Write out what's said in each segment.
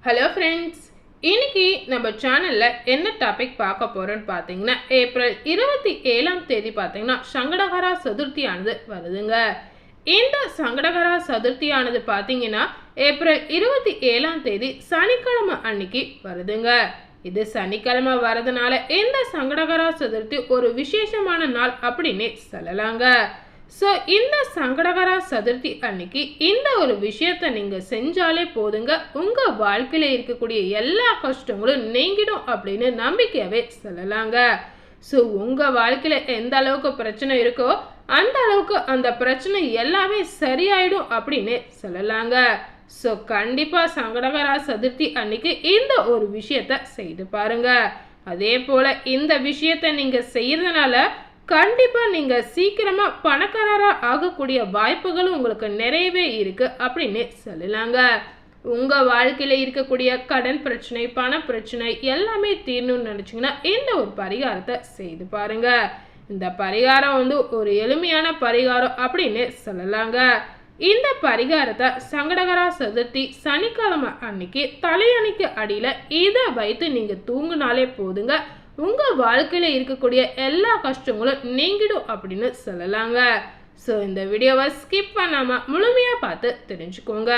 Hello friends, இன்னைக்கு நம்ம சேனலில் என்ன டாபிக் பார்க்க போகிறோன்னு பார்த்தீங்கன்னா, ஏப்ரல் 27ஆம் தேதி பார்த்தீங்கன்னா சங்கடகரா சதுர்த்தியானது வருதுங்க. இந்த சங்கடகரா சதுர்த்தியானது பார்த்தீங்கன்னா ஏப்ரல் 27ஆம் தேதி சனிக்கிழமை அன்னைக்கு வருதுங்க. இது சனிக்கிழமை வரதுனால இந்த சங்கடகரா சதுர்த்தி ஒரு விசேஷமான நாள் அப்படின்னே சொல்லலாங்க. ஸோ இந்த சங்கடகரா சதுர்த்தி அன்னைக்கு இந்த ஒரு விஷயத்த நீங்கள் செஞ்சாலே போதுங்க, உங்கள் வாழ்க்கையில் இருக்கக்கூடிய எல்லா கஷ்டங்களும் நீங்கிடும் அப்படின்னு நம்பிக்கையாகவே சொல்லலாங்க. ஸோ உங்கள் வாழ்க்கையில் எந்த அளவுக்கு பிரச்சனை இருக்கோ அந்த அளவுக்கு அந்த பிரச்சனை எல்லாமே சரியாயிடும் அப்படின்னு சொல்லலாங்க. ஸோ கண்டிப்பாக சங்கடகரா சதுர்த்தி அன்னைக்கு இந்த ஒரு விஷயத்த செய்து பாருங்க. அதே போல் இந்த விஷயத்த நீங்கள் செய்யறதுனால கண்டிப்பாக நீங்கள் சீக்கிரமாக பணக்காரராக ஆகக்கூடிய வாய்ப்புகளும் உங்களுக்கு நிறையவே இருக்குது அப்படின்னு சொல்லலாங்க. உங்கள் வாழ்க்கையில் இருக்கக்கூடிய கடன் பிரச்சனை, பண பிரச்சனை எல்லாமே தீரணும்னு நினச்சிங்கன்னா இந்த ஒரு பரிகாரத்தை செய்து பாருங்க. இந்த பரிகாரம் ஒரு எளிமையான பரிகாரம் அப்படின்னு சொல்லலாங்க. இந்த பரிகாரத்தை சங்கடகரா சதுர்த்தி சனிக்கிழமை அன்னைக்கு தலையணைக்கு அடியில் இதை வைத்து நீங்கள் தூங்கினாலே போதுங்க, உங்கள் வாழ்க்கையில் இருக்கக்கூடிய எல்லா கஷ்டங்களும் நீங்கிடும் அப்படின்னு சொல்லலாங்க. ஸோ இந்த வீடியோவை ஸ்கிப் பண்ணாமல் முழுமையாக பார்த்து தெரிஞ்சுக்கோங்க.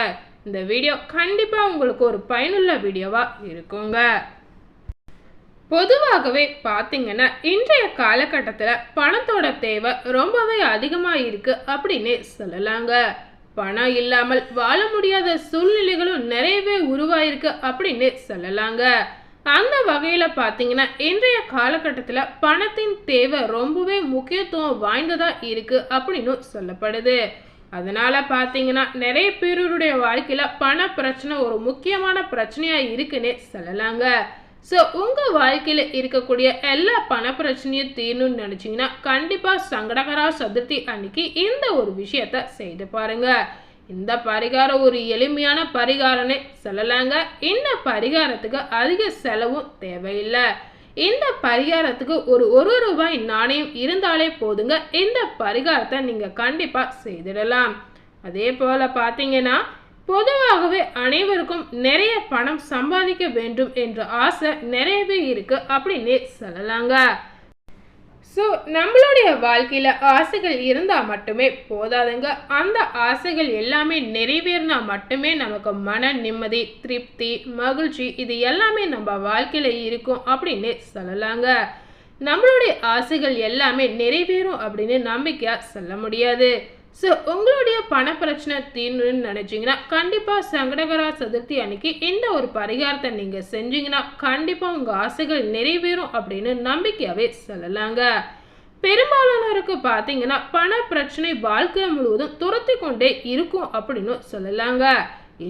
இந்த வீடியோ கண்டிப்பாக உங்களுக்கு ஒரு பயனுள்ள வீடியோவாக இருக்குங்க. பொதுவாகவே பார்த்தீங்கன்னா இன்றைய காலகட்டத்தில் பணத்தோட தேவை ரொம்பவே அதிகமாக இருக்குது அப்படின்னு சொல்லலாங்க. பணம் இல்லாமல் வாழ முடியாத சூழ்நிலைகளும் நிறையவே உருவாயிருக்கு அப்படின்னு சொல்லலாங்க. அந்த வகையில் பார்த்தீங்கன்னா இன்றைய காலகட்டத்தில் பணத்தின் தேவை ரொம்பவே முக்கியத்துவம் வாய்ந்ததாக இருக்குது அப்படின்னு சொல்லப்படுது. அதனால் பார்த்தீங்கன்னா நிறைய பேருடைய வாழ்க்கையில் பண பிரச்சனை ஒரு முக்கியமான பிரச்சனையாக இருக்குன்னே சொல்லலாங்க. ஸோ உங்கள் வாழ்க்கையில் இருக்கக்கூடிய எல்லா பண பிரச்சனையும் தீரணும்னு நினச்சிங்கன்னா கண்டிப்பாக சங்கடகரா சதுர்த்தி அன்னைக்கு இந்த ஒரு விஷயத்த செய்து பாருங்கள். இந்த பரிகாரம் ஒரு எளிமையான பரிகாரம்னே சொல்லலாங்க. இந்த பரிகாரத்துக்கு அதிக செலவும் தேவையில்லை. இந்த பரிகாரத்துக்கு ஒரு ரூபாய் நாணயம் இருந்தாலே போதுங்க, இந்த பரிகாரத்தை நீங்கள் கண்டிப்பாக செய்திடலாம். அதே போல் பார்த்தீங்கன்னா பொதுவாகவே அனைவருக்கும் நிறைய பணம் சம்பாதிக்க வேண்டும் என்ற ஆசை நிறையவே இருக்கு அப்படின்னு சொல்லலாங்க. ஸோ நம்மளுடைய வாழ்க்கையில் ஆசைகள் இருந்தால் மட்டுமே போதாதுங்க, அந்த ஆசைகள் எல்லாமே நிறைவேறினா மட்டுமே நமக்கு மன நிம்மதி, திருப்தி, மகிழ்ச்சி இது எல்லாமே நம்ம வாழ்க்கையில் இருக்கும் அப்படின்னு சொல்லலாங்க. நம்மளுடைய ஆசைகள் எல்லாமே நிறைவேறும் அப்படின்னு நம்பிக்கையாக சொல்ல முடியாது. ஸோ உங்களுடைய பண பிரச்சனை தீர்ணுன்னு நினச்சிங்கன்னா கண்டிப்பாக சங்கடகரா சதுர்த்தி அன்னைக்கு இந்த ஒரு பரிகாரத்தை நீங்கள் செஞ்சீங்கன்னா கண்டிப்பாக உங்கள் ஆசைகள் நிறைவேறும் அப்படின்னு நம்பிக்கையாகவே சொல்லலாங்க. பெரும்பாலானோருக்கு பார்த்தீங்கன்னா பண பிரச்சனை வாழ்க்கை முழுவதும் துரத்தி கொண்டே இருக்கும் அப்படின்னு சொல்லலாங்க.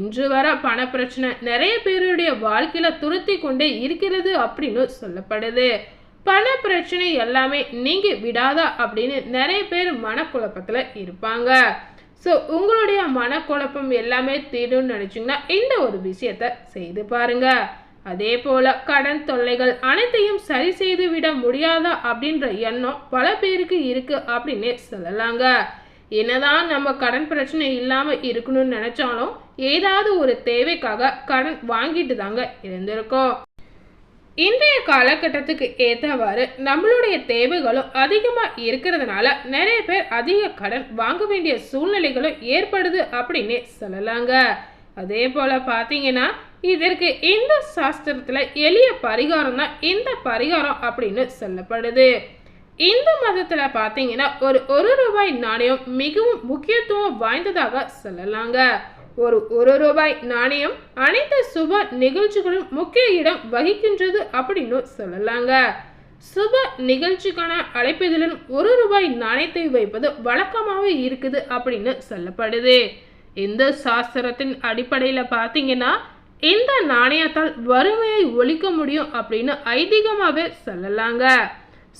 இன்று வர பண பிரச்சனை நிறைய பேருடைய வாழ்க்கையில் துரத்தி கொண்டே இருக்கிறது அப்படின்னு சொல்லப்படுது. பண பிரச்சனை எல்லாமே நீங்கி விடாதா அப்படின்னு நிறைய பேர் மனக்குழப்பத்தில் இருப்பாங்க. ஸோ உங்களுடைய மனக்குழப்பம் எல்லாமே தீரும்னு நினச்சிங்கன்னா இந்த ஒரு விஷயத்த செய்து பாருங்க. அதே போல் கடன் தொல்லைகள் அனைத்தையும் சரி செய்து விட முடியாதா அப்படின்ற எண்ணம் பல பேருக்கு இருக்குது அப்படின்னே சொல்லலாங்க. என்னதான் நம்ம கடன் பிரச்சனை இல்லாமல் இருக்கணும்னு நினச்சாலும் ஏதாவது ஒரு தேவைக்காக கடன் வாங்கிட்டு தாங்க இருந்திருக்கோம். இன்றைய காலகட்டத்துக்கு ஏற்றவாறு நம்மளுடைய தேவைகளும் அதிகமாக இருக்கிறதுனால நிறைய பேர் அதிக கடன் வாங்க வேண்டிய சூழ்நிலைகளும் ஏற்படுது அப்படின்னே சொல்லலாங்க. அதே போல் பார்த்தீங்கன்னா இதற்கு இந்த சாஸ்திரத்தில் எளிய பரிகாரம் தான் இந்த பரிகாரம் அப்படின்னு சொல்லப்படுது. இந்து மதத்தில் பார்த்தீங்கன்னா ஒரு ரூபாய் நாணயம் மிகவும் முக்கியத்துவம் வாய்ந்ததாக சொல்லலாங்க. ஒரு ரூபாய் நாணயம் அனைத்து சுப நிகழ்ச்சிகளும் முக்கிய இடம் வகிக்கின்றது அப்படின்னு சொல்லலாங்க. சுப நிகழ்ச்சிக்கான அழைப்பிதழில் ஒரு ரூபாய் நாணயத்தை வைப்பது வழக்கமாகவே இருக்குது அப்படின்னு சொல்லப்படுது. இந்த சாஸ்திரத்தின் அடிப்படையில் பார்த்தீங்கன்னா இந்த நாணயத்தால் வறுமையை ஒழிக்க முடியும் அப்படின்னு ஐதீகமாகவே சொல்லலாங்க.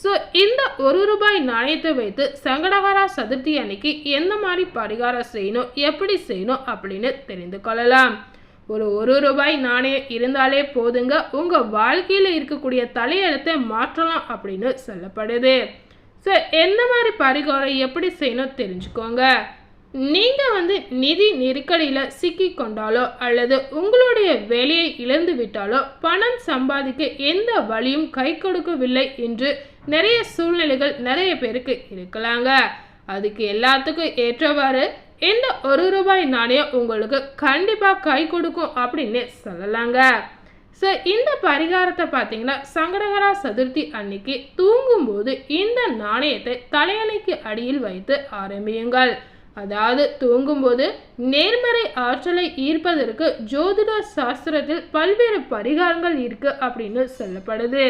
ஸோ இந்த ஒரு ரூபாய் நாணயத்தை வைத்து சங்கடகரா சதுர்த்தி அன்னைக்கு எந்த மாதிரி பரிகாரம் செய்யணும், எப்படி செய்யணும் அப்படின்னு தெரிந்து கொள்ளலாம். ஒரு ரூபாய் நாணயம் இருந்தாலே போதுங்க, உங்கள் வாழ்க்கையில் இருக்கக்கூடிய தலையெழுத்தை மாற்றலாம் அப்படின்னு சொல்லப்படுது. ஸோ எந்த மாதிரி பரிகாரம் எப்படி செய்யணும் தெரிஞ்சுக்கோங்க. நீங்க நிதி நெருக்கடியில சிக்கி கொண்டாலோ அல்லது உங்களுடைய வேலையை இழந்து விட்டாலோ பணம் சம்பாதிக்க எந்த வழியும் கை கொடுக்கவில்லை என்று நிறைய சூழ்நிலைகள் நிறைய பேருக்கு இருக்கலாங்க. அதுக்கு எல்லாத்துக்கும் ஏற்றவாறு இந்த ₹1 நாணயம் உங்களுக்கு கண்டிப்பா கை கொடுக்கும் அப்படின்னு சொல்லலாங்க. ஸோ இந்த பரிகாரத்தை பார்த்தீங்கன்னா சங்கடகர சதுர்த்தி அன்னைக்கு தூங்கும்போது இந்த நாணயத்தை தலையணைக்கு அடியில் வைத்து ஆரம்பியுங்கள். அதாவது தூங்கும்போது நேர்மறை ஆற்றலை ஈர்ப்பதற்கு ஜோதிட சாஸ்திரத்தில் பல்வேறு பரிகாரங்கள் இருக்கு அப்படின்னு சொல்லப்படுது.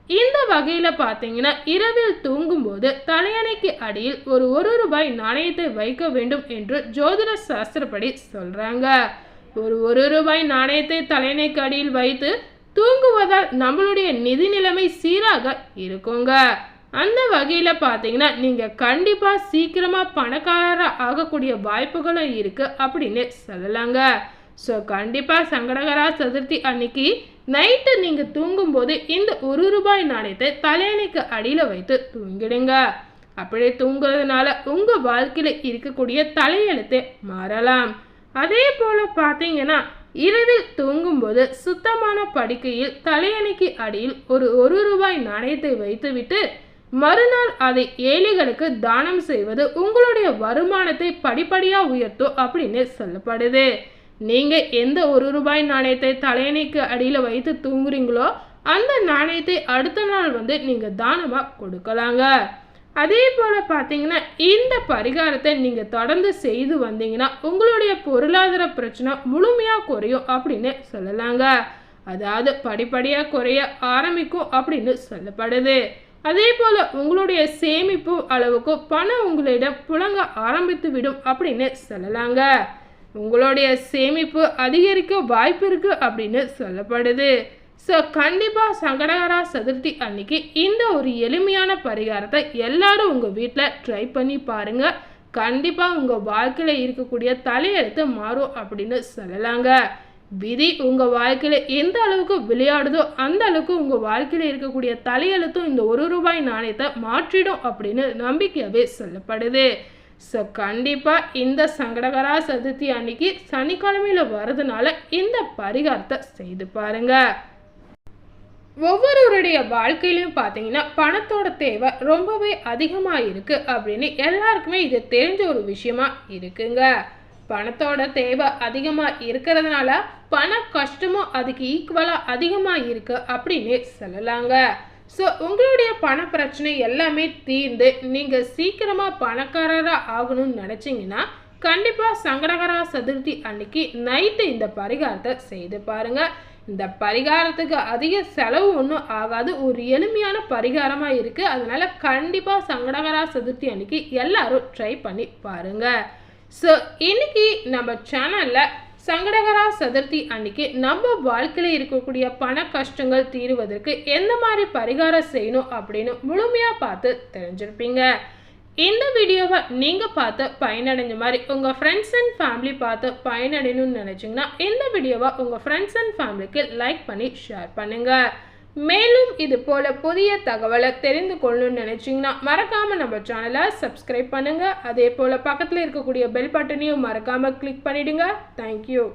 இந்த வகையில பார்த்தீங்கன்னா இரவில் தூங்கும்போது தலையணைக்கு அடியில் ஒரு ₹1 நாணயத்தை வைக்க வேண்டும் என்று ஜோதிட சாஸ்திரப்படி சொல்றாங்க. ஒரு ₹1 நாணயத்தை தலையணைக்கு அடியில் வைத்து தூங்குவதால் நம்மளுடைய நிதி நிலைமை சீராக இருக்குங்க. அந்த வகையில பார்த்தீங்கன்னா நீங்க கண்டிப்பா சீக்கிரமா பணக்காரரா ஆகக்கூடிய வாய்ப்புகளும் இருக்கு அப்படின்னு சொல்லலாங்க. ஸோ கண்டிப்பா சங்கடகர சதுர்த்தி அன்னைக்கு நைட்டு நீங்க தூங்கும்போது இந்த ₹1 நாணயத்தை தலையணைக்கு அடியில வைத்து தூங்கிடுங்க. அப்படியே தூங்குறதுனால உங்க வாழ்க்கையில இருக்கக்கூடிய தலையெழுத்தை மாறலாம். அதே போல பார்த்தீங்கன்னா இரவில் தூங்கும்போது சுத்தமான படுக்கையில் தலையணைக்கு அடியில் ஒரு ₹1 நாணயத்தை வைத்துவிட்டு மறுநாள் அதை ஏழைகளுக்கு தானம் செய்வது உங்களுடைய வருமானத்தை படிப்படியா உயர்த்தும் அப்படின்னு சொல்லப்படுது. நீங்க எந்த ₹1 நாணயத்தை தலையணைக்கு அடியில வைத்து தூங்குறீங்களோ அந்த நாணயத்தை அடுத்த நாள் நீங்க தானமா கொடுக்கலாங்க. அதே போல பார்த்தீங்கன்னா இந்த பரிகாரத்தை நீங்க தொடர்ந்து செய்து வந்தீங்கன்னா உங்களுடைய பொருளாதார பிரச்சனை முழுமையா குறையும் அப்படின்னு சொல்லலாங்க. அதாவது படிப்படியா குறைய ஆரம்பிக்கும் அப்படின்னு சொல்லப்படுது. அதே போல உங்களுடைய சேமிப்பு அளவுக்கு பணம் உங்களிடம் புழங்க ஆரம்பித்து விடும் அப்படின்னு சொல்லலாங்க. உங்களுடைய சேமிப்பு அதிகரிக்க வாய்ப்பு இருக்கு அப்படின்னு சொல்லப்படுது. ஸோ கண்டிப்பாக சங்கடகர சதுர்த்தி அன்னைக்கு இந்த ஒரு எளிமையான பரிகாரத்தை எல்லாரும் உங்கள் வீட்டில் ட்ரை பண்ணி பாருங்க. கண்டிப்பாக உங்கள் வாழ்க்கையில் இருக்கக்கூடிய தலையெழுத்து மாறும் அப்படின்னு சொல்லலாங்க. விதி உங்கள் வாழ்க்கையில் எந்த அளவுக்கு விளையாடுதோ அந்த அளவுக்கு உங்கள் வாழ்க்கையில் இருக்கக்கூடிய தலையெழுத்தும் இந்த ₹1 நாணயத்தை மாற்றிடும் அப்படின்னு நம்பிக்கையாகவே சொல்லப்படுது. ஸோ கண்டிப்பாக இந்த சங்கடகர சதுர்த்தி அன்னைக்கு சனிக்கிழமையில் வர்றதுனால இந்த பரிகாரத்தை செய்து பாருங்க. ஒவ்வொருவருடைய வாழ்க்கையிலையும் பார்த்தீங்கன்னா பணத்தோட தேவை ரொம்பவே அதிகமாக இருக்குது அப்படின்னு எல்லாருக்குமே இது தெரிஞ்ச ஒரு விஷயமா இருக்குங்க. பணத்தோட தேவை அதிகமாக இருக்கிறதுனால பண கஷ்டமும் அதுக்கு ஈக்குவலாக அதிகமாக இருக்கு அப்படின்னு சொல்லலாங்க. ஸோ உங்களுடைய பண பிரச்சனை எல்லாமே தீர்ந்து நீங்கள் சீக்கிரமாக பணக்காரராக ஆகணும்னு நினச்சிங்கன்னா கண்டிப்பாக சங்கடகர சதுர்த்தி அன்னைக்கு நைட்டு இந்த பரிகாரத்தை செய்து பாருங்கள். இந்த பரிகாரத்துக்கு அதிக செலவு ஒன்றும் ஆகாது, ஒரு எளிமையான பரிகாரமாக இருக்குது. அதனால கண்டிப்பாக சங்கடகர சதுர்த்தி அன்னைக்கு எல்லாரும் ட்ரை பண்ணி பாருங்கள். ஸோ இன்னைக்கு நம்ம சேனலில் சங்கடகர சதுர்த்தி அன்னைக்கு நம்ம வாழ்க்கையில் இருக்கக்கூடிய பண கஷ்டங்கள் தீருவதற்கு எந்த மாதிரி பரிகாரம் செய்யணும் அப்படின்னு முழுமையாக பார்த்து தெரிஞ்சிருப்பீங்க. இந்த வீடியோவை நீங்கள் பார்த்து பயனடைஞ்ச மாதிரி உங்கள் ஃப்ரெண்ட்ஸ் அண்ட் ஃபேமிலி பார்த்து பயனடையணும்னு நினச்சிங்கன்னா இந்த வீடியோவை உங்கள் ஃப்ரெண்ட்ஸ் அண்ட் ஃபேமிலிக்கு லைக் பண்ணி ஷேர் பண்ணுங்கள். மேலும் இது போல் புதிய தகவலை தெரிந்து கொள்ளணும்னு நினச்சிங்கன்னா மறக்காமல் நம்ம சேனலை சப்ஸ்கிரைப் பண்ணுங்கள். அதே போல் பக்கத்தில் இருக்கக்கூடிய பெல் பட்டனையும் மறக்காமல் கிளிக் பண்ணிவிடுங்க. தேங்க்யூ.